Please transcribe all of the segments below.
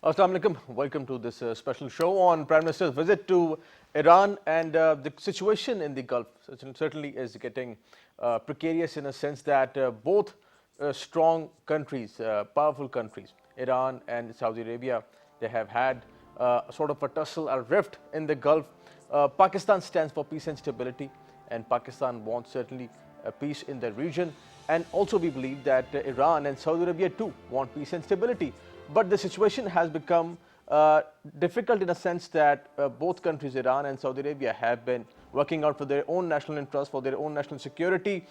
Assalamu alaikum. Welcome to this special show on Prime Minister's visit to Iran, and the situation in the Gulf certainly is getting precarious in a sense that both strong countries, powerful countries, Iran and Saudi Arabia, they have had sort of a tussle, a rift in the Gulf. Pakistan stands for peace and stability, and Pakistan wants certainly peace in the region. And also we believe that Iran and Saudi Arabia too want peace and stability. But the situation has become difficult in a sense that both countries, Iran and Saudi Arabia, have been working out for their own national interests, for their own national security.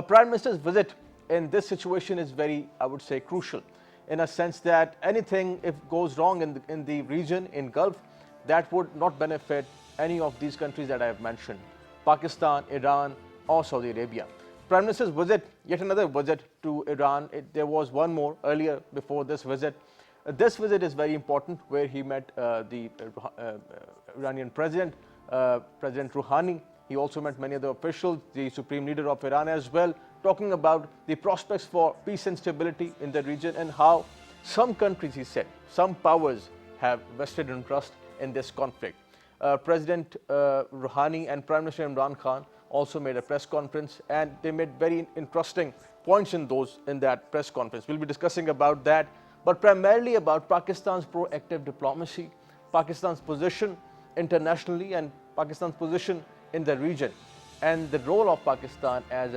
Prime Minister's visit in this situation is very, I would say, crucial in a sense that anything if goes wrong in the region, in Gulf, that would not benefit any of these countries that I have mentioned, Pakistan, Iran or Saudi Arabia. Prime Minister's visit, yet another visit to Iran. There was one more earlier before this visit. This visit is very important, where he met the Iranian President, President Rouhani. He also met many other officials, the Supreme Leader of Iran as well, talking about the prospects for peace and stability in the region and how some countries, he said, some powers have vested interest in this conflict. President Rouhani and Prime Minister Imran Khan also made a press conference, and they made very interesting points in that press conference. We'll be discussing about that, but primarily about Pakistan's proactive diplomacy, Pakistan's position internationally, and Pakistan's position in the region, and the role of Pakistan as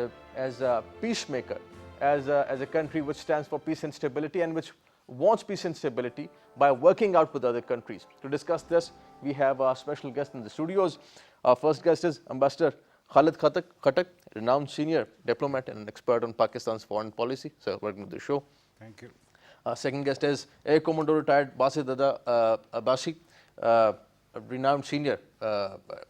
a peacemaker, as a country which stands for peace and stability and which wants peace and stability by working out with other countries. To discuss this, we have our special guest in the studios. Our first guest is Ambassador Khalid Khattak, renowned senior diplomat and an expert on Pakistan's foreign policy. Sir, welcome to the show. Thank you. Second guest is Air Commodore retired Basit Dada Abbasi, a renowned senior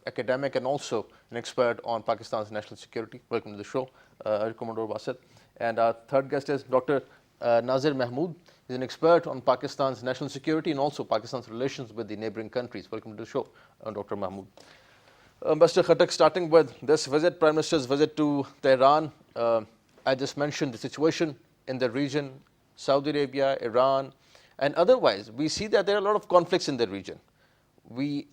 academic and also an expert on Pakistan's national security. Welcome to the show, Air Commodore Basit. And our third guest is Dr. Nazir Mahmood. He's an expert on Pakistan's national security and also Pakistan's relations with the neighboring countries. Welcome to the show, Dr. Mahmood. Ambassador Khattak, starting with this visit, Prime Minister's visit to Tehran. I just mentioned the situation in the region, Saudi Arabia, Iran, and otherwise. We see that there are a lot of conflicts in the region. We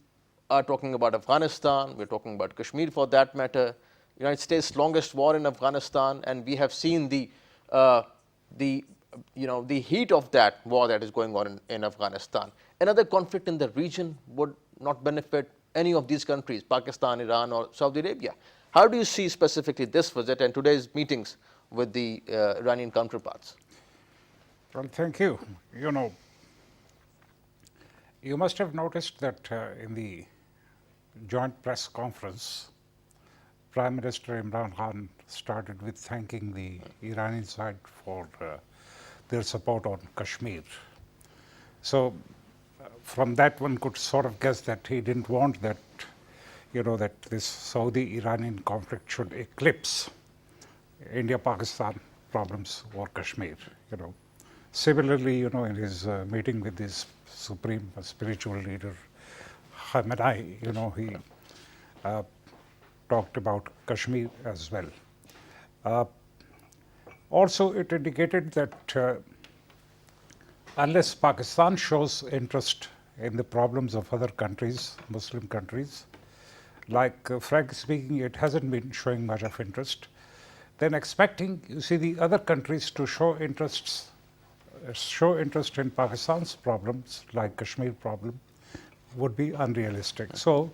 are talking about Afghanistan, we're talking about Kashmir for that matter, United States' longest war in Afghanistan, and we have seen the heat of that war that is going on in Afghanistan. Another conflict in the region would not benefit any of these countries, Pakistan, Iran or Saudi Arabia. How do you see specifically this visit and today's meetings with the Iranian counterparts? Well, thank you. You must have noticed that in the joint press conference, Prime Minister Imran Khan started with thanking the Iranian side for their support on Kashmir. So from that one could sort of guess that he didn't want that, that this Saudi-Iranian conflict should eclipse India-Pakistan problems or Kashmir, Similarly, in his meeting with his supreme spiritual leader, Khamenei, he talked about Kashmir as well. Also, it indicated that unless Pakistan shows interest in the problems of other countries, Muslim countries, like frankly speaking, it hasn't been showing much of interest, then expecting, the other countries to show interest in Pakistan's problems, like Kashmir problem, would be unrealistic. So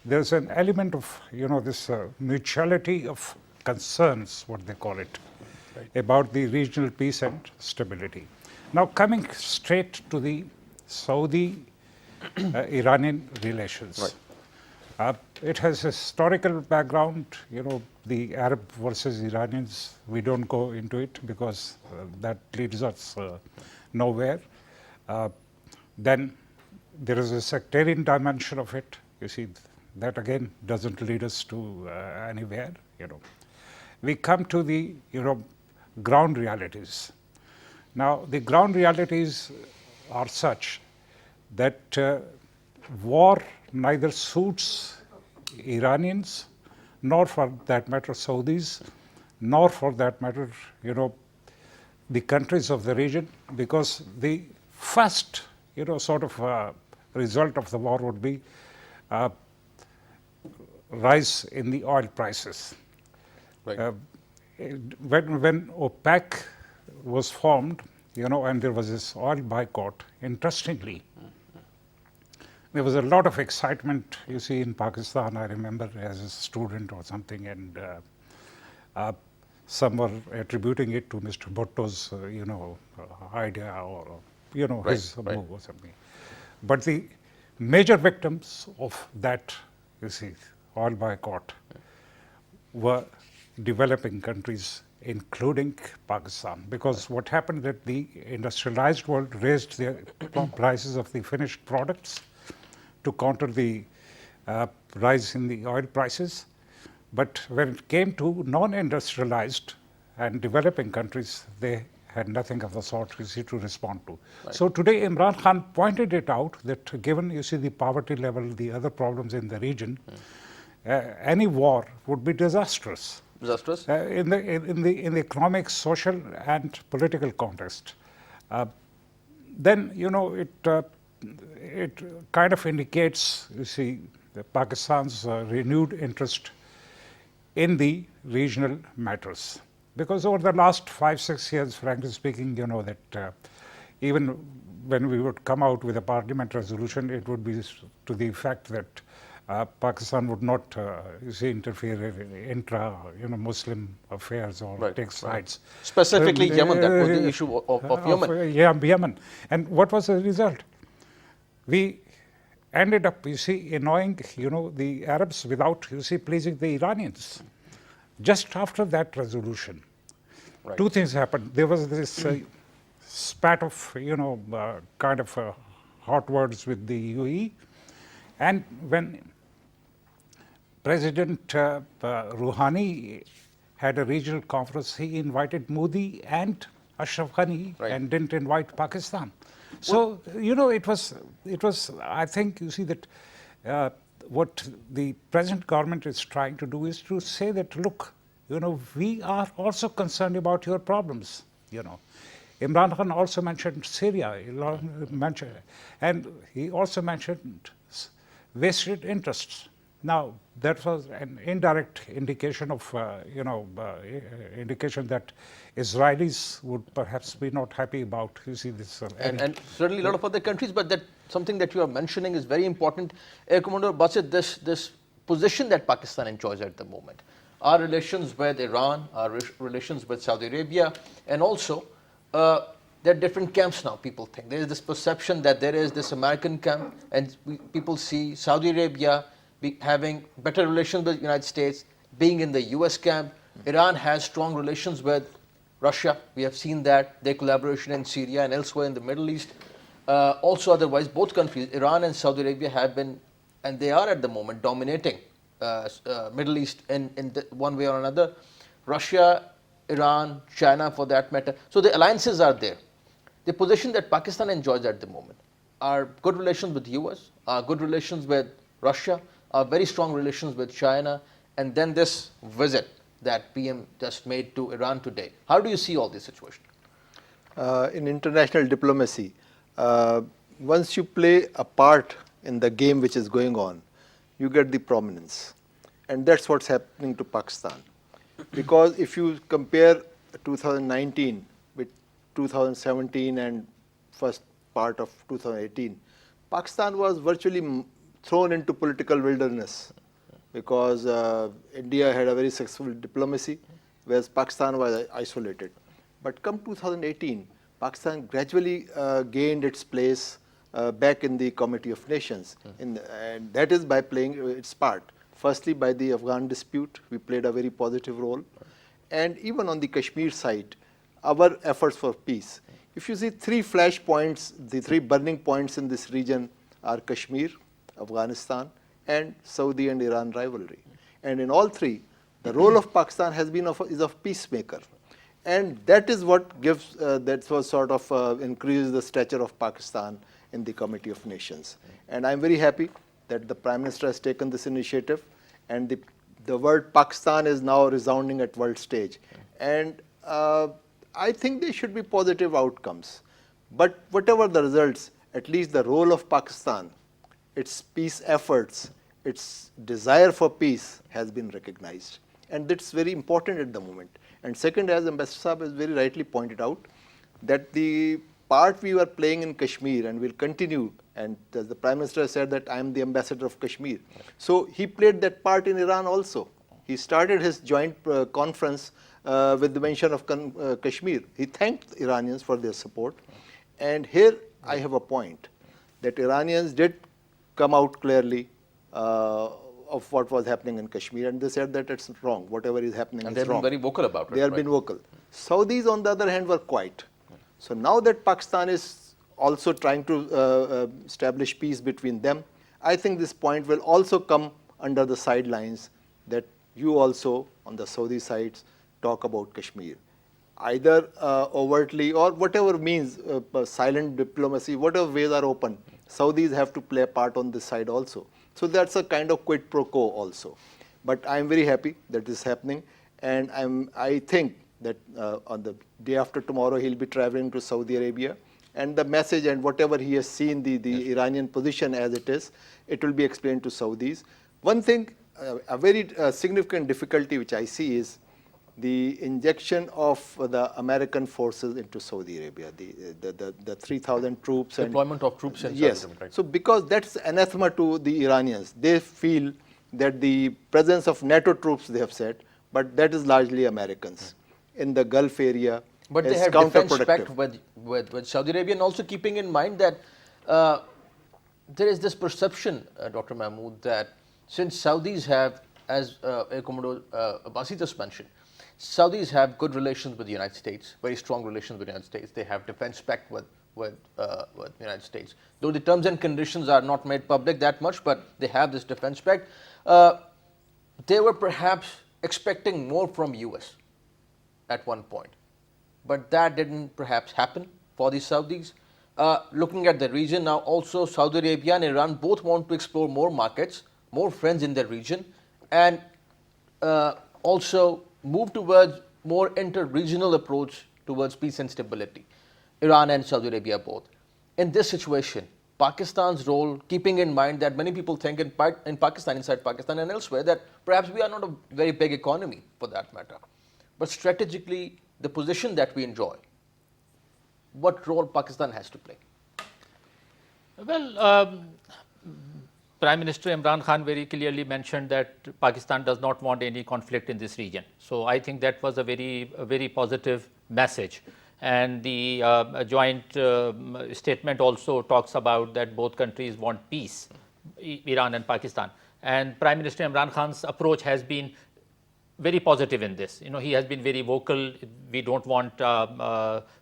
there's an element of, this mutuality of concerns, what they call it, about the regional peace and stability. Now, coming straight to the Saudi-Iranian relations. Right. It has historical background, the Arab versus Iranians. We don't go into it because that leads us nowhere. Then there is a sectarian dimension of it. That again doesn't lead us to anywhere. We come to the ground realities. Now, the ground realities are such that war neither suits Iranians, nor for that matter Saudis, nor for that matter, the countries of the region, because the first, sort of result of the war would be rise in the oil prices. Right. When OPEC was formed, and there was this oil boycott, interestingly, there was a lot of excitement, you see, in Pakistan. I remember as a student or something, and some were attributing it to Mr. Bhutto's, idea or, his move or something. But the major victims of that, you see, oil boycott were developing countries, including Pakistan, because what happened that the industrialized world raised their prices of the finished products to counter the rise in the oil prices. But when it came to non-industrialized and developing countries, they had nothing of the sort, you see, to respond to. Right. So today Imran Khan pointed it out that given, you see, the poverty level, the other problems in the region, any war would be disastrous. Disastrous? In the economic, social, and political context. Then, it kind of indicates, you see, Pakistan's renewed interest in the regional matters. Because over the last 5-6 years, frankly speaking, that even when we would come out with a parliament resolution, it would be to the effect that Pakistan would not, interfere in intra, Muslim affairs or take sides. Specifically Yemen, that was the issue of Yemen. Yemen. And what was the result? We ended up, annoying, the Arabs without, pleasing the Iranians. Just after that resolution, two things happened. There was this spat of, kind of hot words with the UAE. And when President Rouhani had a regional conference, he invited Modi and Ashraf Ghani and didn't invite Pakistan. So, it was, I think, that what the present government is trying to do is to say that, look, we are also concerned about your problems, Imran Khan also mentioned Syria, and he also mentioned vested interests. Now, that was an indirect indication of, indication that Israelis would perhaps be not happy about, this. And certainly a lot of other countries, but that something that you are mentioning is very important. Air Commander Basit, this position that Pakistan enjoys at the moment, our relations with Iran, our relations with Saudi Arabia, and also there are different camps now, people think. There is this perception that there is this American camp, and people see Saudi Arabia having better relations with the United States, being in the US camp. Iran has strong relations with Russia. We have seen that, their collaboration in Syria and elsewhere in the Middle East. Also otherwise, both countries, Iran and Saudi Arabia, have been, and they are at the moment, dominating Middle East in one way or another. Russia, Iran, China for that matter. So the alliances are there. The position that Pakistan enjoys at the moment are good relations with the US, are good relations with Russia, are very strong relations with China, and then this visit that PM just made to Iran today. How do you see all this situation? In international diplomacy, once you play a part in the game which is going on, you get the prominence. And that's what's happening to Pakistan. Because if you compare 2019 with 2017 and first part of 2018, Pakistan was virtually thrown into political wilderness because India had a very successful diplomacy, whereas Pakistan was isolated. But come 2018, Pakistan gradually gained its place back in the Committee of Nations, and that is by playing its part. Firstly, by the Afghan dispute, we played a very positive role. And even on the Kashmir side, our efforts for peace. If you see three flash points, the three burning points in this region are Kashmir, Afghanistan, and Saudi and Iran rivalry. And in all three, the role of Pakistan has been is of peacemaker. And that is what gives, that was sort of increases the stature of Pakistan in the Committee of Nations. And I'm very happy that the Prime Minister has taken this initiative, and the word Pakistan is now resounding at world stage. And I think there should be positive outcomes. But whatever the results, at least the role of Pakistan, its peace efforts, its desire for peace has been recognized. And that's very important at the moment. And second, as Ambassador Saab has very rightly pointed out, that the part we were playing in Kashmir and will continue, and as the Prime Minister said that I am the ambassador of Kashmir. So he played that part in Iran also. He started his joint conference with the mention of Kashmir. He thanked Iranians for their support. And here I have a point, that Iranians did come out clearly of what was happening in Kashmir, and they said that it's wrong, whatever is happening And is they've wrong. been very vocal about it. They have right? been vocal. Saudis, on the other hand, were quiet. So now that Pakistan is also trying to establish peace between them, I think this point will also come under the sidelines, that you also, on the Saudi sides, talk about Kashmir. Either overtly or whatever means, silent diplomacy, whatever ways are open, Saudis have to play a part on this side also. So that's a kind of quid pro quo also. But I'm very happy that this is happening, and I think that on the day after tomorrow he'll be traveling to Saudi Arabia, and the message and whatever he has seen the Iranian position as it is, it will be explained to Saudis. One thing, a very significant difficulty which I see is the injection of the American forces into Saudi Arabia, the 3,000 troops. And Deployment of troops in Saudi yes. Arabia, right? So because that's anathema to the Iranians. They feel that the presence of NATO troops, they have said, but that is largely Americans in the Gulf area. But they is have defense pact counterproductive. with Saudi Arabia, and also keeping in mind that there is this perception, Dr. Mahmood, that since Saudis have, as Air Commodore Abbasi just mentioned, Saudis have good relations with the United States, very strong relations with the United States. They have defense pact with the United States. Though the terms and conditions are not made public that much, but they have this defense pact. They were perhaps expecting more from US at one point, but that didn't perhaps happen for the Saudis. Looking at the region now, also Saudi Arabia and Iran both want to explore more markets, more friends in the region, and also move towards more inter-regional approach towards peace and stability. Iran and Saudi Arabia both. In this situation, Pakistan's role, keeping in mind that many people think in Pakistan, inside Pakistan and elsewhere, that perhaps we are not a very big economy for that matter, but strategically, the position that we enjoy, what role Pakistan has to play? Well, Prime Minister Imran Khan very clearly mentioned that Pakistan does not want any conflict in this region. So I think that was a very positive message. And the joint statement also talks about that both countries want peace, Iran and Pakistan. And Prime Minister Imran Khan's approach has been very positive in this. You know, he has been very vocal. We don't want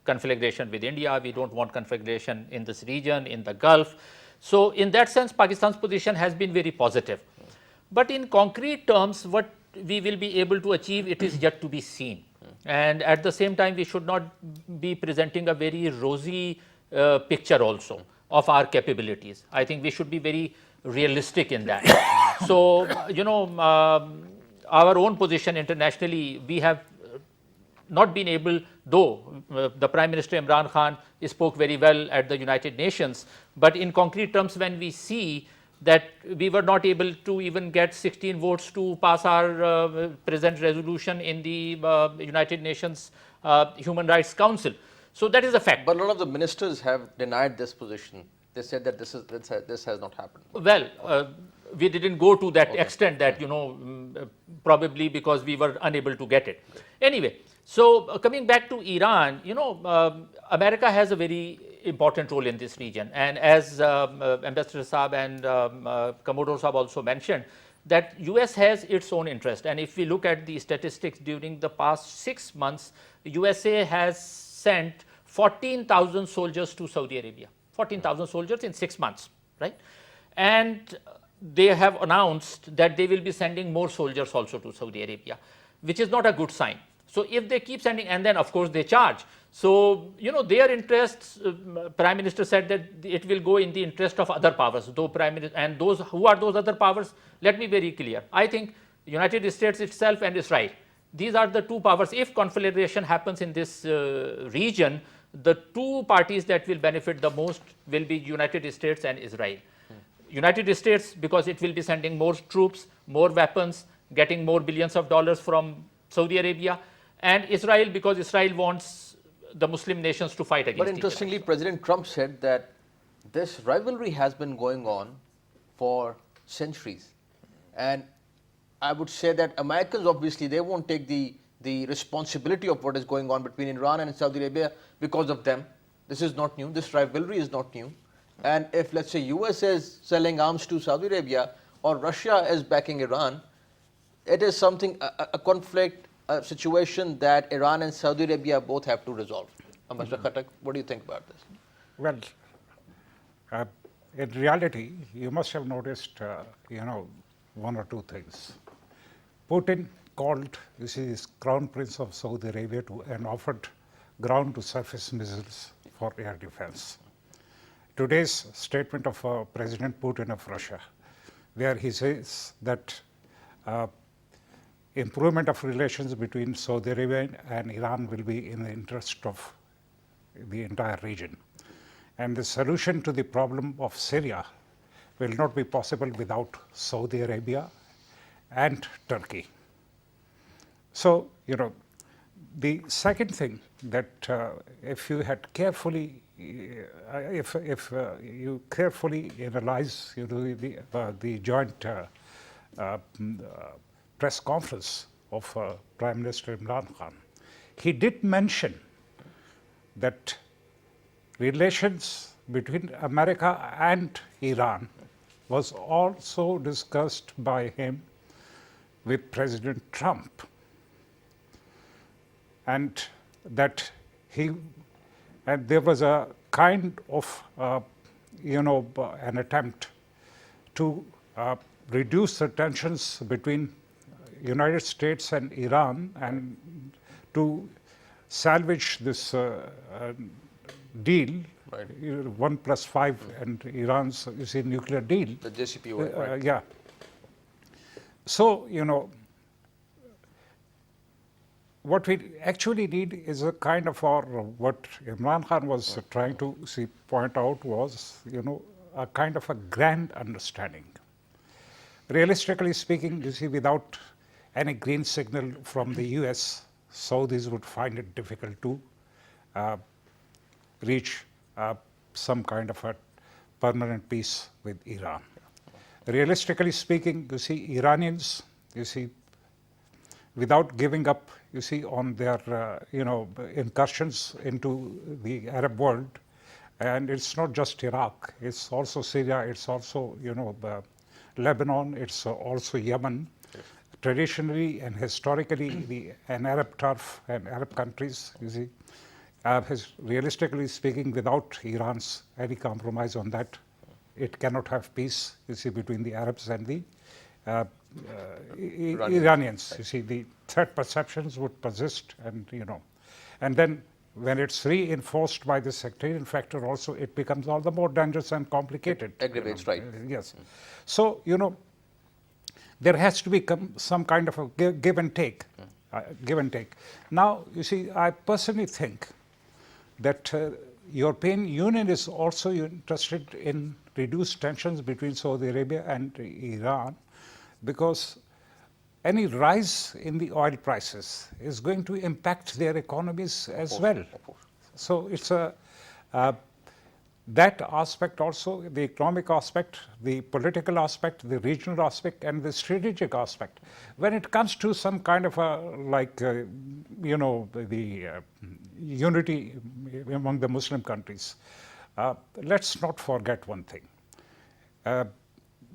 conflagration with India. We don't want conflagration in this region, in the Gulf. So in that sense, Pakistan's position has been very positive. But in concrete terms, what we will be able to achieve, it is yet to be seen. And at the same time, we should not be presenting a very rosy picture also of our capabilities. I think we should be very realistic in that. So, you know, our own position internationally, we have not been able, though the Prime Minister Imran Khan spoke very well at the United Nations, but in concrete terms, when we see that we were not able to even get 16 votes to pass our present resolution in the United Nations Human Rights Council. So that is a fact. But a lot of the ministers have denied this position. They said that this has not happened. Well, we didn't go to that extent that, you know, probably because we were unable to get it. Anyway, so coming back to Iran, you know, America has a very important role in this region. And as Ambassador Saab and Commodore Saab also mentioned, that US has its own interest. And if we look at the statistics during the past 6 months, USA has sent 14,000 soldiers to Saudi Arabia. 14,000 soldiers in 6 months, right? And they have announced that they will be sending more soldiers also to Saudi Arabia, which is not a good sign. So if they keep sending, and then of course they charge. So, you know, their interests, Prime Minister said that it will go in the interest of other powers, though Prime Minister, and those, who are those other powers? Let me be very clear. I think United States itself and Israel, these are the two powers. If conflagration happens in this region, the two parties that will benefit the most will be United States and Israel. United States, because it will be sending more troops, more weapons, getting more billions of dollars from Saudi Arabia, and Israel, because Israel wants the Muslim nations to fight against But each other. interestingly, President Trump said that this rivalry has been going on for centuries. And I would say that Americans, obviously, they won't take the responsibility of what is going on between Iran and Saudi Arabia because of them. This is not new. This rivalry is not new. And if, let's say, US is selling arms to Saudi Arabia or Russia is backing Iran, it is something, a conflict, a situation that Iran and Saudi Arabia both have to resolve. Mr. Khattak, what do you think about this? Well, in reality, you must have noticed, one or two things. Putin called, his Crown Prince of Saudi Arabia and offered ground-to-surface missiles for air defense. Today's statement of President Putin of Russia, where he says that improvement of relations between Saudi Arabia and Iran will be in the interest of the entire region. And the solution to the problem of Syria will not be possible without Saudi Arabia and Turkey. So, the second thing that if you had carefully, if you carefully analyze the joint press conference of Prime Minister Imran Khan, he did mention that relations between America and Iran was also discussed by him with President Trump, and that there was a kind of an attempt to reduce the tensions between United States and Iran and to salvage this deal, Right. 1+5 and Iran's nuclear deal. The JCPOA, right? Yeah. So, what we actually need is a kind of, what Imran Khan was trying to point out was, a kind of a grand understanding. Realistically speaking, without any green signal from the US, Saudis would find it difficult to reach some kind of a permanent peace with Iran. Realistically speaking, Iranians, without giving up, on their, incursions into the Arab world, and it's not just Iraq, it's also Syria, it's also, Lebanon, it's also Yemen. Yes. Traditionally and historically, an Arab turf and Arab countries, realistically speaking, without Iran's any compromise on that, it cannot have peace, between the Arabs and the Iranians. Right. The threat perceptions would persist, and and then when it's reinforced by the sectarian factor also, it becomes all the more dangerous and complicated. It aggravates, right? Yes. So, there has to be some kind of a give and take. Now, I personally think that European Union is also interested in reduced tensions between Saudi Arabia and Iran, because any rise in the oil prices is going to impact their economies as well. So it's that aspect also, the economic aspect, the political aspect, the regional aspect, and the strategic aspect. When it comes to some kind of the unity among the Muslim countries, let's not forget one thing.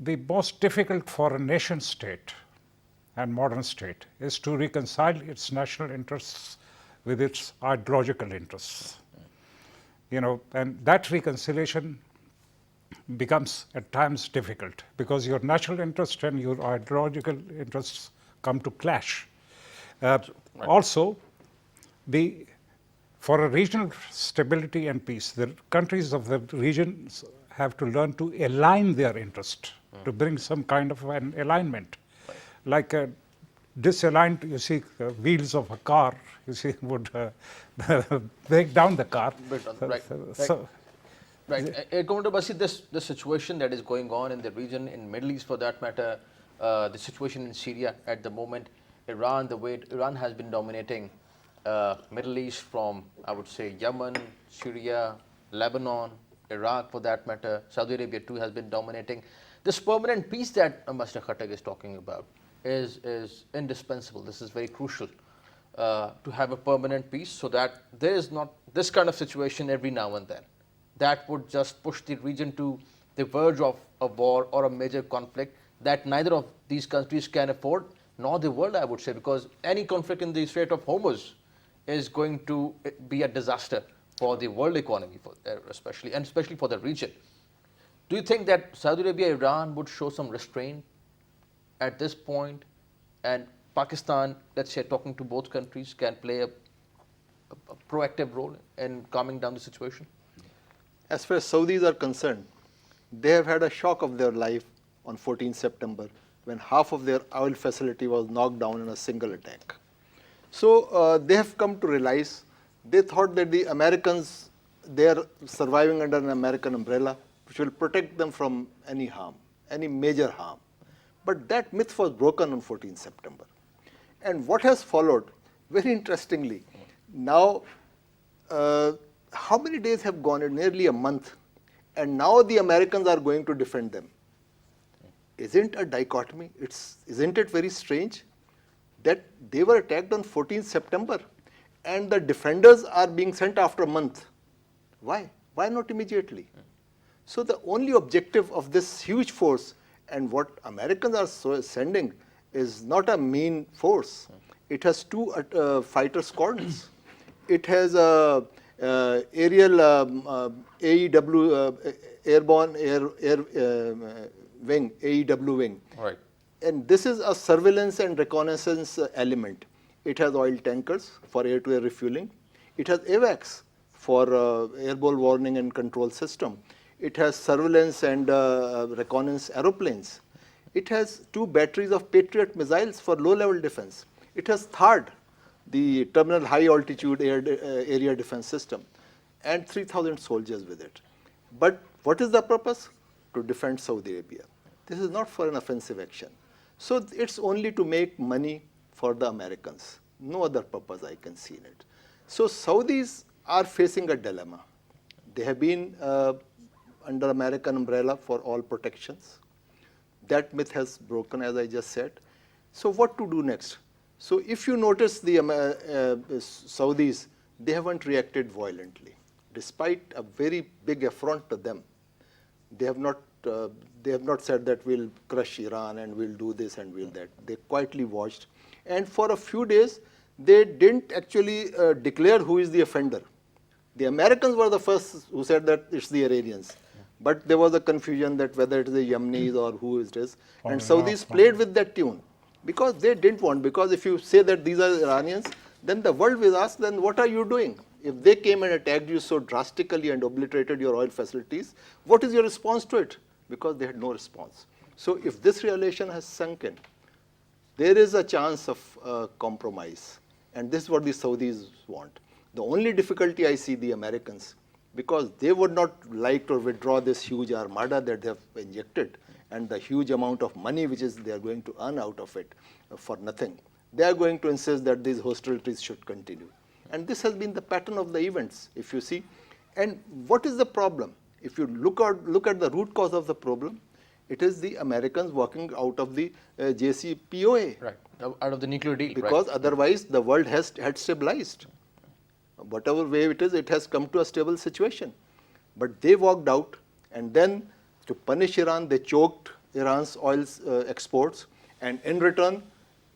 The most difficult for a nation state and modern state is to reconcile its national interests with its ideological interests. And that reconciliation becomes at times difficult because your national interest and your ideological interests come to clash. Also, for a regional stability and peace, the countries of the region have to learn to align their interest, to bring some kind of an alignment. Like disaligned, you see, wheels of a car, you see, would break down the car. Break down, right, So, right. Commander Basi, this situation that is going on in the region, in Middle East for that matter, the situation in Syria at the moment, Iran, the way Iran has been dominating Middle East from, I would say, Yemen, Syria, Lebanon, Iraq for that matter, Saudi Arabia too has been dominating. This permanent peace that Ambassador Khattak is talking about is indispensable. This is very crucial to have a permanent peace so that there is not this kind of situation every now and then. That would just push the region to the verge of a war or a major conflict that neither of these countries can afford, nor the world, I would say, because any conflict in the Strait of Hormuz is going to be a disaster for the world economy, especially for the region. Do you think that Saudi Arabia, Iran would show some restraint at this point, and Pakistan, let's say, talking to both countries, can play a proactive role in calming down the situation? As far as Saudis are concerned, they have had a shock of their life on 14 September when half of their oil facility was knocked down in a single attack. So they have come to realize, they thought that the Americans, they are surviving under an American umbrella which will protect them from any harm, any major harm. But that myth was broken on 14 September. And what has followed, very interestingly, now how many days have gone? Nearly a month. And now the Americans are going to defend them. Isn't a dichotomy? Isn't it very strange that they were attacked on 14th September and the defenders are being sent after a month? Why? Why not immediately? So the only objective of this huge force, and what Americans are sending, is not a mean force. It has two fighter squadrons. It has a aerial AEW, airborne air wing, AEW wing. Right. And this is a surveillance and reconnaissance element. It has oil tankers for air-to-air refueling. It has AWACS for airborne warning and control system. It has surveillance and reconnaissance aeroplanes. It has 2 batteries of Patriot missiles for low-level defense. It has THAAD, the Terminal High Altitude Area Defense System, and 3,000 soldiers with it. But what is the purpose? To defend Saudi Arabia. This is not for an offensive action. So it's only to make money for the Americans. No other purpose I can see in it. So Saudis are facing a dilemma. They have been under American umbrella for all protections. That myth has broken, as I just said. So what to do next? So if you notice the Saudis, they haven't reacted violently. Despite a very big affront to them, they have not said that we'll crush Iran and we'll do this and we'll that. They quietly watched. And for a few days, they didn't actually declare who is the offender. The Americans were the first who said that it's the Iranians. But there was a confusion that whether it is the Yemenis or who it is. And Saudis played with that tune because they didn't want, because if you say that these are Iranians, then the world will ask, then what are you doing? If they came and attacked you so drastically and obliterated your oil facilities, what is your response to it? Because they had no response. So if this relation has sunk in, there is a chance of compromise. And this is what the Saudis want. The only difficulty I see the Americans, because they would not like to withdraw this huge armada that they have injected and the huge amount of money which is they are going to earn out of it for nothing. They are going to insist that these hostilities should continue. And this has been the pattern of the events, if you see. And what is the problem? If you look at the root cause of the problem, it is the Americans walking out of the JCPOA. Right, out of the nuclear deal. Because right. Otherwise the world had stabilized. Whatever way it has come to a stable situation. But they walked out, and then to punish Iran, they choked Iran's oil exports, and in return,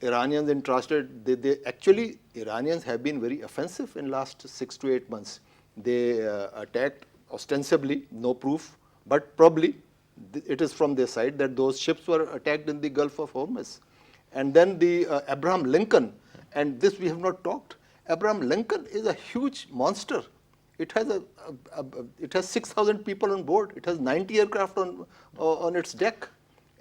Iranians entrusted, actually, Iranians have been very offensive in last 6 to 8 months. They attacked ostensibly, no proof, but probably it is from their side that those ships were attacked in the Gulf of Hormuz. And then the Abraham Lincoln, and this we have not talked. Abraham Lincoln is a huge monster. It has 6,000 people on board. It has 90 aircraft on its deck.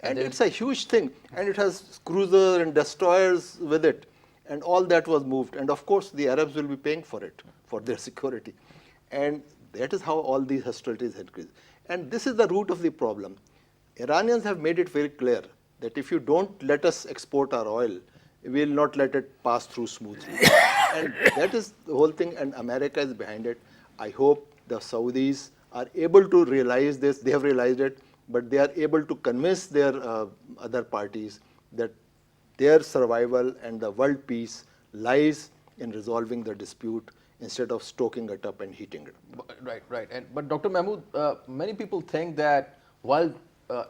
And it's a huge thing, and it has cruisers and destroyers with it, and all that was moved. And of course, the Arabs will be paying for it, for their security. And that is how all these hostilities increase. And this is the root of the problem. Iranians have made it very clear that if you don't let us export our oil, we will not let it pass through smoothly. And that is the whole thing, and America is behind it. I hope the Saudis are able to realize this. They have realized it, but they are able to convince their other parties that their survival and the world peace lies in resolving the dispute instead of stoking it up and heating it. Right. But Dr. Mahmood, many people think that while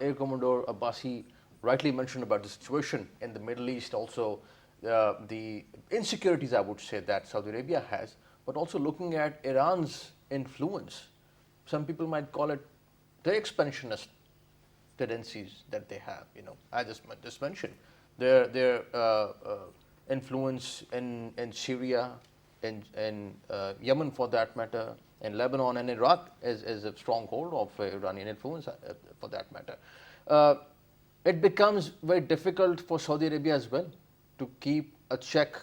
Air Commodore Abbasi rightly mentioned about the situation in the Middle East, also the insecurities, I would say, that Saudi Arabia has, but also looking at Iran's influence, some people might call it the expansionist tendencies that they have. I just mentioned their influence in Syria, in Yemen for that matter, in Lebanon and Iraq is a stronghold of Iranian influence for that matter. It becomes very difficult for Saudi Arabia as well to keep a check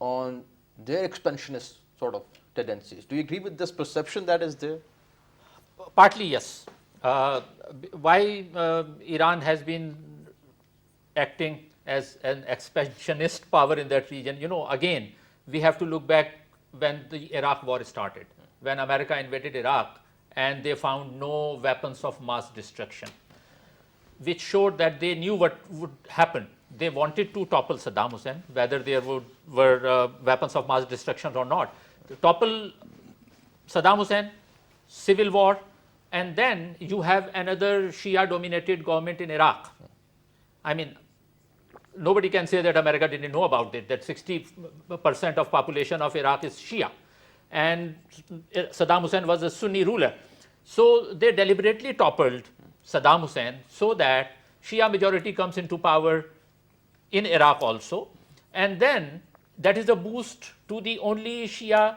on their expansionist sort of tendencies. Do you agree with this perception that is there? Partly, yes. Why Iran has been acting as an expansionist power in that region? Again, we have to look back when the Iraq war started, when America invaded Iraq and they found no weapons of mass destruction, which showed that they knew what would happen. They wanted to topple Saddam Hussein, whether there were weapons of mass destruction or not. To topple Saddam Hussein, civil war, and then you have another Shia-dominated government in Iraq. I mean, nobody can say that America didn't know about it, that 60% of population of Iraq is Shia. And Saddam Hussein was a Sunni ruler. So they deliberately toppled Saddam Hussein so that Shia majority comes into power in Iraq also. And then that is a boost to the only Shia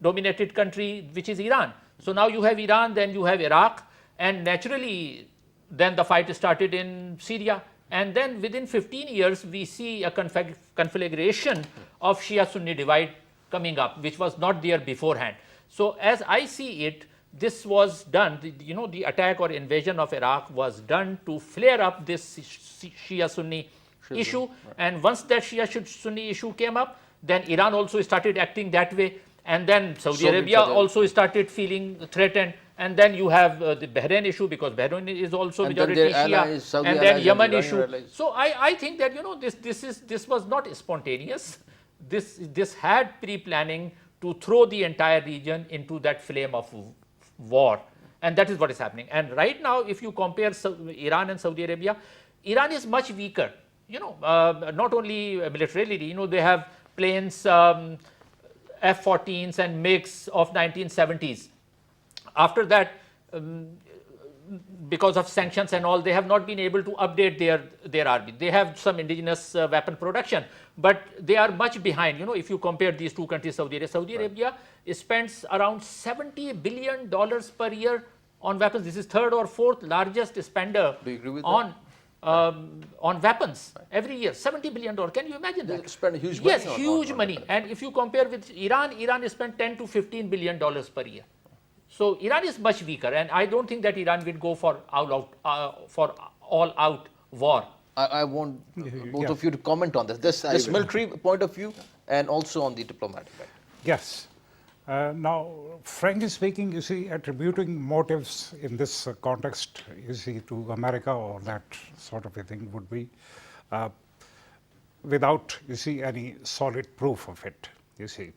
dominated country, which is Iran. So now you have Iran, then you have Iraq, and naturally then the fight started in Syria. And then within 15 years, we see a conflagration of Shia-Sunni divide coming up, which was not there beforehand. So as I see it, this was done, the attack or invasion of Iraq was done to flare up this Shia-Sunni issue. Right. And once that Shia-Sunni issue came up, then Iran also started acting that way. And then Saudi Arabia also started feeling threatened. And then you have the Bahrain issue, because Bahrain is also and majority Shia, and then Yemen issue. So I think that this was not spontaneous. This had pre-planning to throw the entire region into that flame of war, and that is what is happening. And right now, if you compare Iran and Saudi Arabia, Iran is much weaker. Not only militarily. They have planes, F-14s and MiGs of 1970s. After that, because of sanctions and all, they have not been able to update their army. They have some indigenous weapon production, but they are much behind. If you compare these two countries, Saudi Arabia spends around $70 billion per year on weapons. This is third or fourth largest spender on weapons every year. $70 billion. Can you imagine that? They spend huge money. Yes, huge money. And if you compare with Iran spent $10 to $15 billion per year. So Iran is much weaker, and I don't think that Iran will go for all-out war. I want both of you to comment on this military point of view and also on the diplomatic. Yes. Now, frankly speaking, you see, attributing motives in this context, you see, to America or that sort of a thing would be without, you see, any solid proof of it, you see.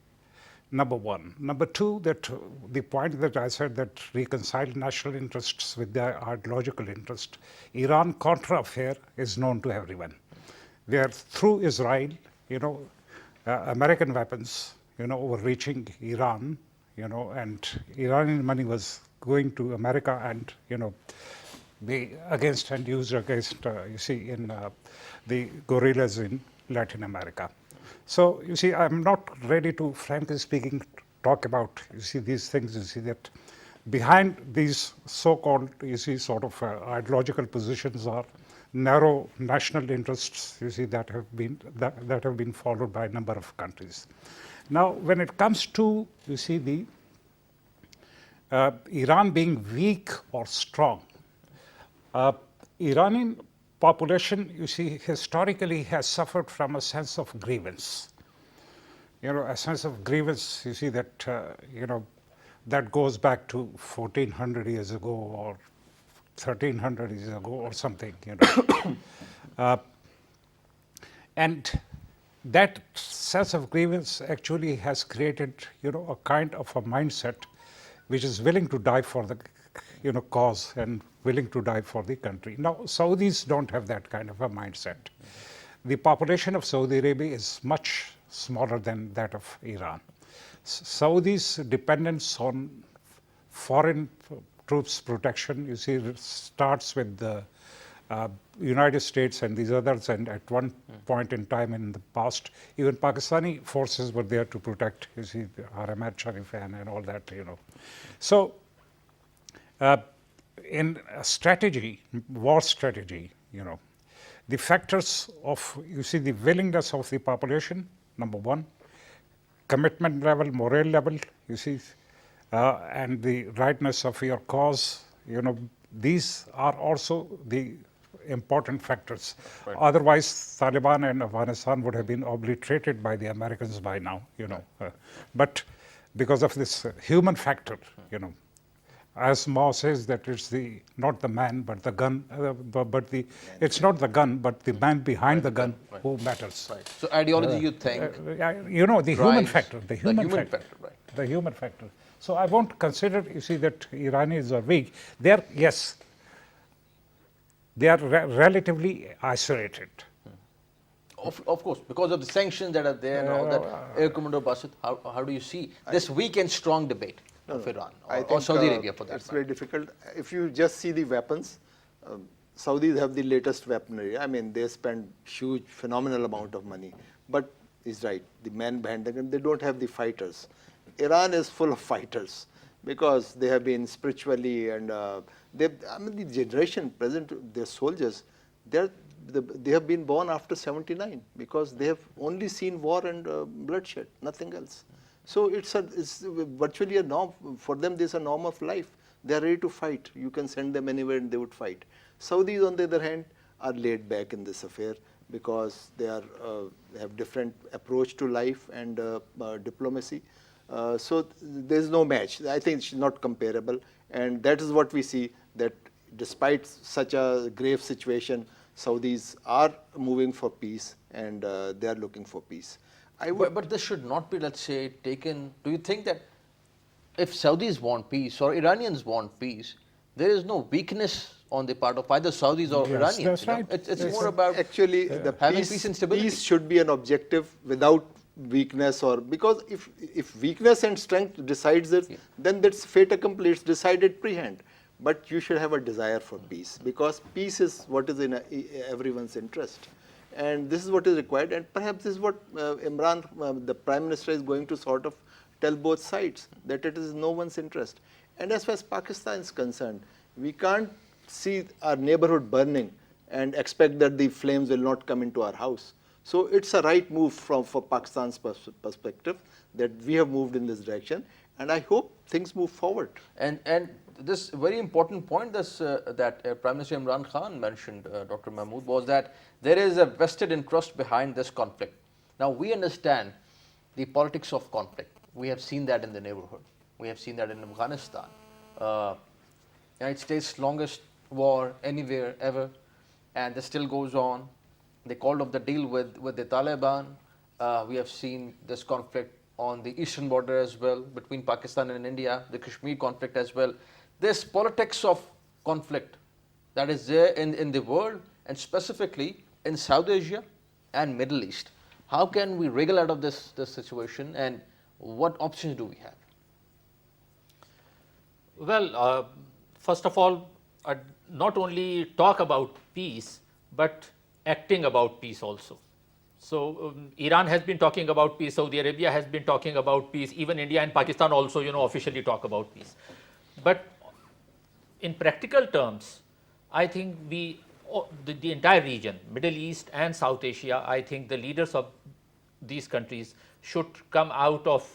Number one. Number two, that the point that I said, that reconcile national interests with their ideological interest, Iran-Contra affair is known to everyone. Where through Israel, American weapons, were reaching Iran, and Iranian money was going to America and, be against and used against, you see, in the guerrillas in Latin America. So, you see, I'm not ready to, frankly speaking, talk about, you see, these things. You see that behind these so-called, you see, sort of ideological positions are narrow national interests, you see, that have been followed by a number of countries. Now, when it comes to, you see, the Iran being weak or strong, Iranian population, you see, historically has suffered from a sense of grievance. You know, a sense of grievance, you see, that, that goes back to 1400 years ago or 1300 years ago or something, and that sense of grievance actually has created, a kind of a mindset which is willing to die for the, cause and willing to die for the country. Now, Saudis don't have that kind of a mindset. The population of Saudi Arabia is much smaller than that of Iran. Saudis' dependence on foreign troops protection, you see, starts with the United States and these others, and at one point in time in the past, even Pakistani forces were there to protect, you see, Ahmad Sharifan and all that, So, in a strategy, war strategy, the factors of, you see, the willingness of the population, number one, commitment level, morale level, you see, and the rightness of your cause, these are also the important factors. Right. Otherwise, Taliban and Afghanistan would have been obliterated by the Americans by now, but because of this human factor, as Mao says that it's not the man, but the gun, it's not the gun, but the man behind the gun who matters. Right. So ideology, you think? The human factor, the human factor, right. The human factor. So I won't consider, you see, that Iranians are weak. They're, yes, they are relatively isolated. Of course, because of the sanctions that are there and all that. Air Commodore Basit, how do you see this weak and strong debate of Iran or Saudi Arabia for that it's very difficult. If you just see the weapons, Saudis have the latest weaponry. I mean, they spend huge, phenomenal amount of money. But he's right, the men behind the gun, they don't have the fighters. Iran is full of fighters because they have been spiritually and the generation present, their soldiers, they have been born after 79 because they have only seen war and bloodshed, nothing else. So it's virtually a norm for them. There's a norm of life. They are ready to fight. You can send them anywhere and they would fight. Saudis, on the other hand, are laid back in this affair because they have different approach to life and diplomacy. So there's no match. I think it's not comparable, and that is what we see, that despite such a grave situation, Saudis are moving for peace and they are looking for peace. But this should not be, let's say, taken. Do you think that if Saudis want peace or Iranians want peace, there is no weakness on the part of either Saudis or Iranians? That's right. It's more about actually the having peace and stability. Peace should be an objective without weakness, or because if weakness and strength decides it, then that's fait accompli. It's decided prehand. But you should have a desire for peace, because peace is what is in everyone's interest. And this is what is required, and perhaps this is what Imran, the Prime Minister, is going to sort of tell both sides, that it is in no one's interest. And as far as Pakistan is concerned, we can't see our neighborhood burning and expect that the flames will not come into our house. So it's a right move for Pakistan's perspective that we have moved in this direction, and I hope things move forward. And this very important point that Prime Minister Imran Khan mentioned, Dr. Mahmood, was that there is a vested interest behind this conflict. Now, we understand the politics of conflict. We have seen that in the neighborhood. We have seen that in Afghanistan. United States' longest war anywhere ever, and this still goes on. They called off the deal with the Taliban. We have seen this conflict on the eastern border as well, between Pakistan and India, the Kashmir conflict as well. This politics of conflict that is there in the world, and specifically in South Asia and Middle East. How can we wriggle out of this situation, and what options do we have? Well, first of all, not only talk about peace, but acting about peace also. So Iran has been talking about peace, Saudi Arabia has been talking about peace, even India and Pakistan also, officially talk about peace. But in practical terms, I think we the entire region, Middle East and South Asia, I think the leaders of these countries should come out of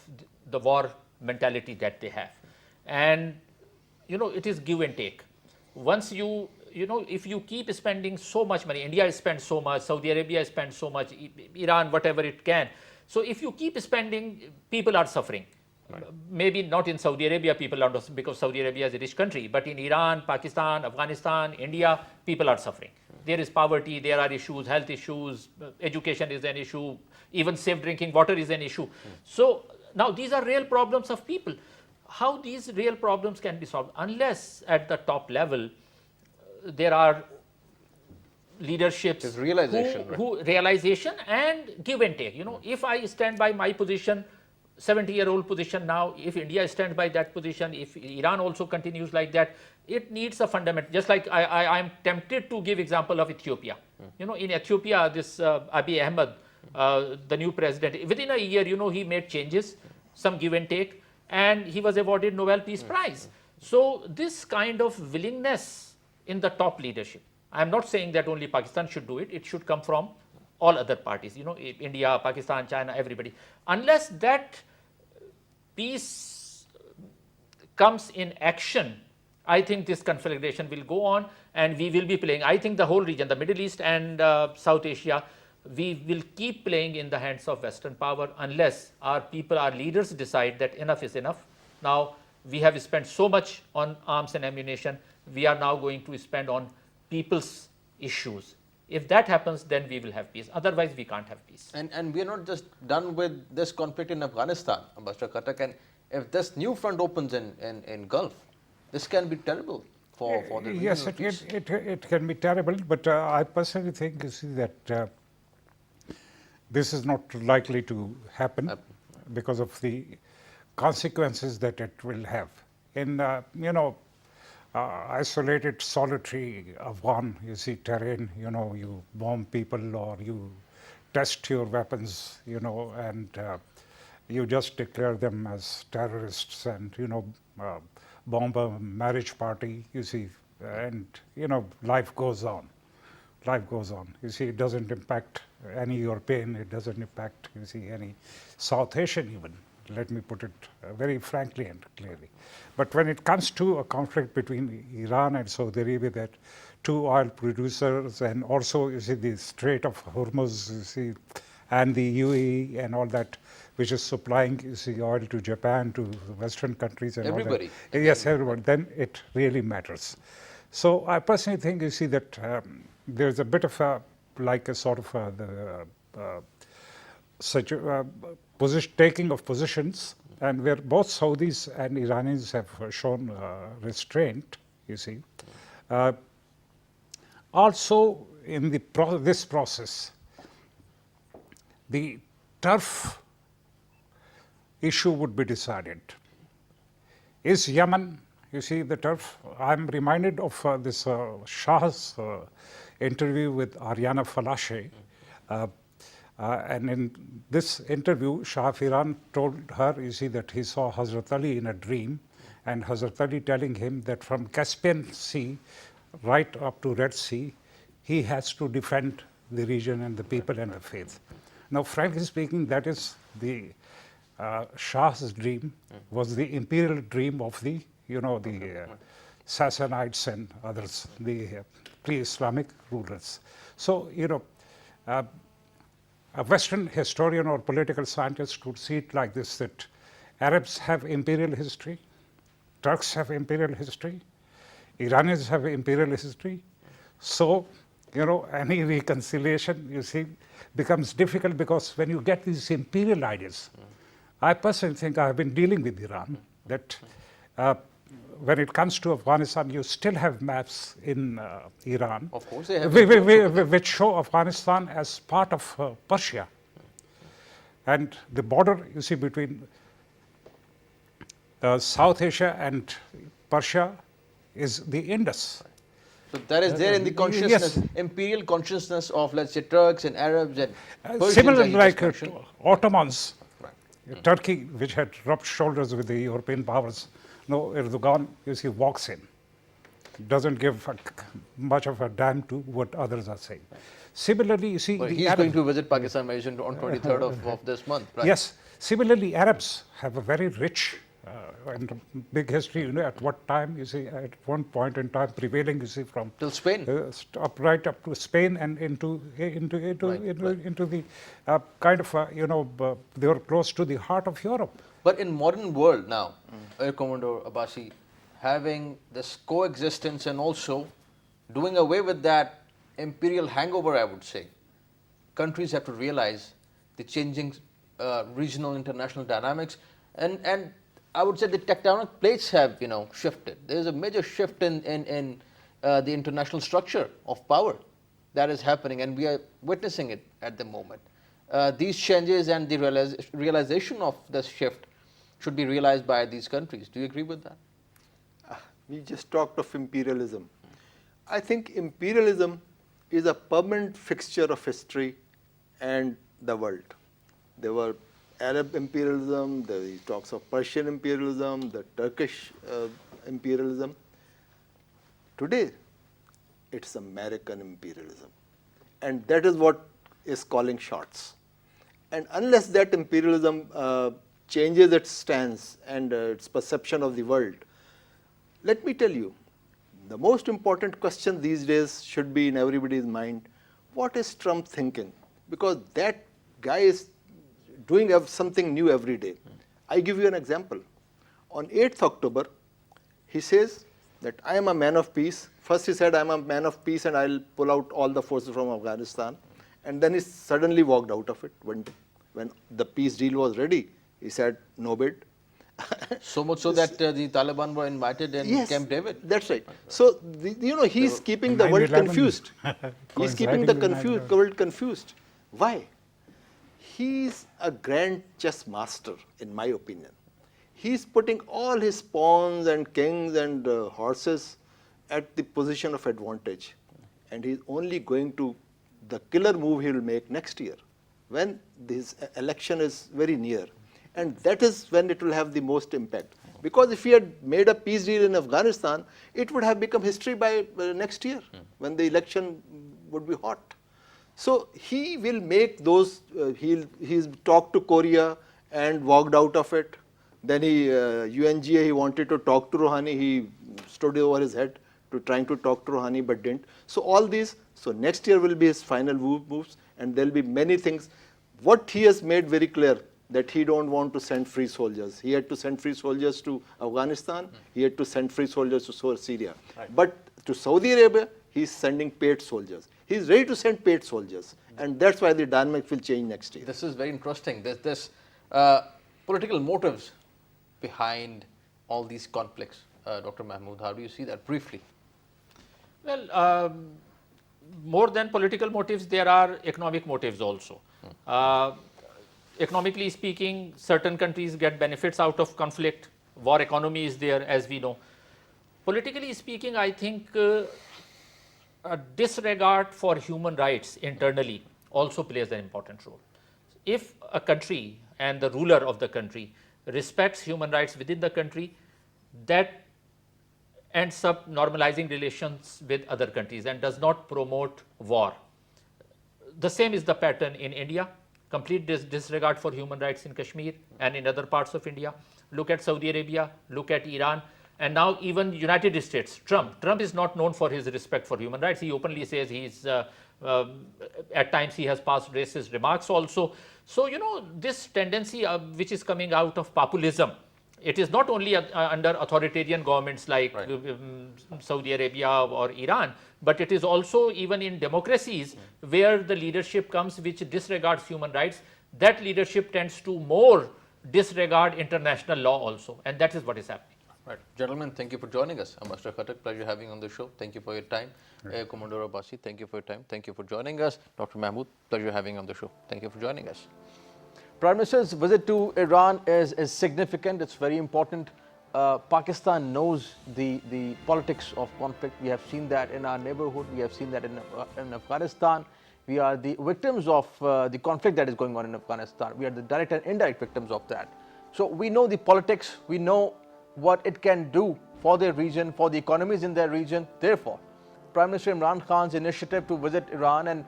the war mentality that they have. And, it is give and take. Once if you keep spending so much money, India spends so much, Saudi Arabia spends so much, Iran, whatever it can. So if you keep spending, people are suffering. Right. Maybe not in Saudi Arabia, people are not, because Saudi Arabia is a rich country, but in Iran, Pakistan, Afghanistan, India, people are suffering. There is poverty, there are issues, health issues, education is an issue, even safe drinking water is an issue. So now these are real problems of people. How these real problems can be solved? Unless at the top level, there are leaderships who realization and give and take. If I stand by my position, 70-year-old position now, if India stands by that position, if Iran also continues like that, it needs a fundamental. Just like I'm tempted to give example of Ethiopia. In Ethiopia, this Abiy Ahmed, the new president, within a year, he made changes, some give and take, and he was awarded Nobel Peace Prize. So this kind of willingness in the top leadership, I'm not saying that only Pakistan should do it, it should come from all other parties, India, Pakistan, China, everybody. Unless that peace comes in action, I think this conflagration will go on and we will be playing. I think the whole region, the Middle East and South Asia, we will keep playing in the hands of Western power unless our people, our leaders decide that enough is enough. Now, we have spent so much on arms and ammunition, we are now going to spend on people's issues. If that happens, then we will have peace. Otherwise, we can't have peace. And we are not just done with this conflict in Afghanistan, Ambassador Khattak, and if this new front opens in Gulf, this can be terrible for the region. Yes, it can be terrible, but I personally think that this is not likely to happen because of the consequences that it will have. In isolated, solitary Afghan, terrain, you bomb people or you test your weapons, and you just declare them as terrorists and, bomb a marriage party, and, life goes on. Life goes on. It doesn't impact any European, it doesn't impact, any South Asian even. Let me put it very frankly and clearly. But when it comes to a conflict between Iran and Saudi Arabia, that two oil producers, and also the Strait of Hormuz, and the UAE and all that, which is supplying oil to Japan, to Western countries and everybody. All that. Yes, everyone. Then it really matters. So I personally think that there's a bit of taking of positions, and where both Saudis and Iranians have shown restraint, also in this process, the turf issue would be decided. Is Yemen, the turf? I'm reminded of this Shah's interview with Ariana Falashe. And in this interview, Shah of Iran told her, that he saw Hazrat Ali in a dream, and Hazrat Ali telling him that from Caspian Sea right up to Red Sea, he has to defend the region and the people and the faith. Now, frankly speaking, that is the Shah's dream, was the imperial dream of the, the Sassanites and others, the pre-Islamic rulers. So, a Western historian or political scientist would see it like this, that Arabs have imperial history, Turks have imperial history, Iranians have imperial history. So, any reconciliation, becomes difficult, because when you get these imperial ideas, I personally think, I have been dealing with Iran, that when it comes to Afghanistan, you still have maps in Iran, of course they have, which show Afghanistan as part of Persia. And the border, between South Asia and Persia is the Indus. So that is there in the consciousness, yes. Imperial consciousness of, let's say, Turks and Arabs and Persians. Similarly, like Ottomans, right. Turkey, which had rubbed shoulders with the European powers. No, Erdogan, walks in. doesn't give much of a damn to what others are saying. Similarly, you see, But the he's Arab- going to visit Pakistan mentioned on 23rd of this month, right? Yes. Similarly, Arabs have a very rich and big history. You know, at what time, you see, at one point in time, prevailing, you see, from Till Spain. right up to Spain and into the kind of they were close to the heart of Europe. But in modern world now, Air Commodore Abbasi, having this coexistence and also doing away with that imperial hangover, I would say, countries have to realize the changing regional international dynamics, and I would say the tectonic plates have shifted. There is a major shift in the international structure of power that is happening, and we are witnessing it at the moment. These changes and the realization of this shift should be realized by these countries. Do you agree with that? We just talked of imperialism. I think imperialism is a permanent fixture of history and the world. There were Arab imperialism, there is talks of Persian imperialism, the Turkish imperialism. Today, it's American imperialism. And that is what is calling shots. And unless that imperialism changes its stance and its perception of the world, let me tell you, the most important question these days should be in everybody's mind, what is Trump thinking? Because that guy is doing something new every day. I give you an example. On 8th October, he says that I am a man of peace. First he said, I am a man of peace and I'll pull out all the forces from Afghanistan. And then he suddenly walked out of it one day. When the peace deal was ready, he said, no bid. So much so that the Taliban were invited in Camp David. That's right. So, he's keeping the world 9/11 confused. He's keeping the coinciding with 9/11. world confused. Why? He's a grand chess master, in my opinion. He's putting all his pawns and kings and horses at the position of advantage. And he's only going to, the killer move he will make next year, when this election is very near. And that is when it will have the most impact. Because if he had made a peace deal in Afghanistan, it would have become history by next year, when the election would be hot. So he will make those, he's talked to Korea and walked out of it. Then UNGA, he wanted to talk to Rouhani, he stood over his head to trying to talk to Rouhani but didn't. So all these, so next year will be his final moves, and there will be many things. What he has made very clear, that he don't want to send free soldiers. He had to send free soldiers to Afghanistan, he had to send free soldiers to Syria. Right. But to Saudi Arabia, he's sending paid soldiers. He's ready to send paid soldiers. And that's why the dynamic will change next year. This is very interesting. There's political motives behind all these conflicts. Dr. Mahmood, how do you see that briefly? Well, more than political motives, there are economic motives also. Economically speaking, certain countries get benefits out of conflict. War economy is there, as we know. Politically speaking, I think a disregard for human rights internally also plays an important role. If a country and the ruler of the country respects human rights within the country, that ends up normalizing relations with other countries and does not promote war. The same is the pattern in India. Complete disregard for human rights in Kashmir and in other parts of India. Look at Saudi Arabia, look at Iran, and now even United States. Trump is not known for his respect for human rights. He openly says at times he has passed racist remarks also. So, this tendency which is coming out of populism, it is not only under authoritarian governments like Saudi Arabia or Iran, but it is also even in democracies where the leadership comes which disregards human rights. That leadership tends to more disregard international law also, and that is what is happening. Right. Gentlemen, thank you for joining us. Ambassador Khattak, pleasure having you on the show. Thank you for your time. Air Commodore Abbasi, thank you for your time. Thank you for joining us. Dr. Mahmood, pleasure having you on the show. Thank you for joining us. Prime Minister's visit to Iran is significant. It's very important. Pakistan knows the politics of conflict. We have seen that in our neighborhood. We have seen that in Afghanistan. We are the victims of the conflict that is going on in Afghanistan. We are the direct and indirect victims of that. So we know the politics. We know what it can do for their region, for the economies in their region. Therefore, Prime Minister Imran Khan's initiative to visit Iran and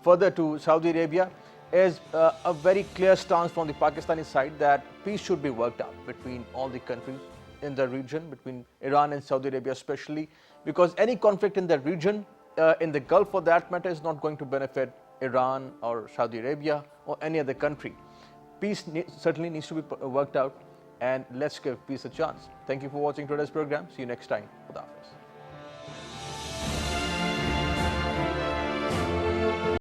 further to Saudi Arabia is a very clear stance from the Pakistani side that peace should be worked out between all the countries in the region, between Iran and Saudi Arabia especially, because any conflict in the region, in the Gulf for that matter, is not going to benefit Iran or Saudi Arabia or any other country. Peace certainly needs to be worked out, and let's give peace a chance. Thank you for watching today's program. See you next time. Khuda Hafiz.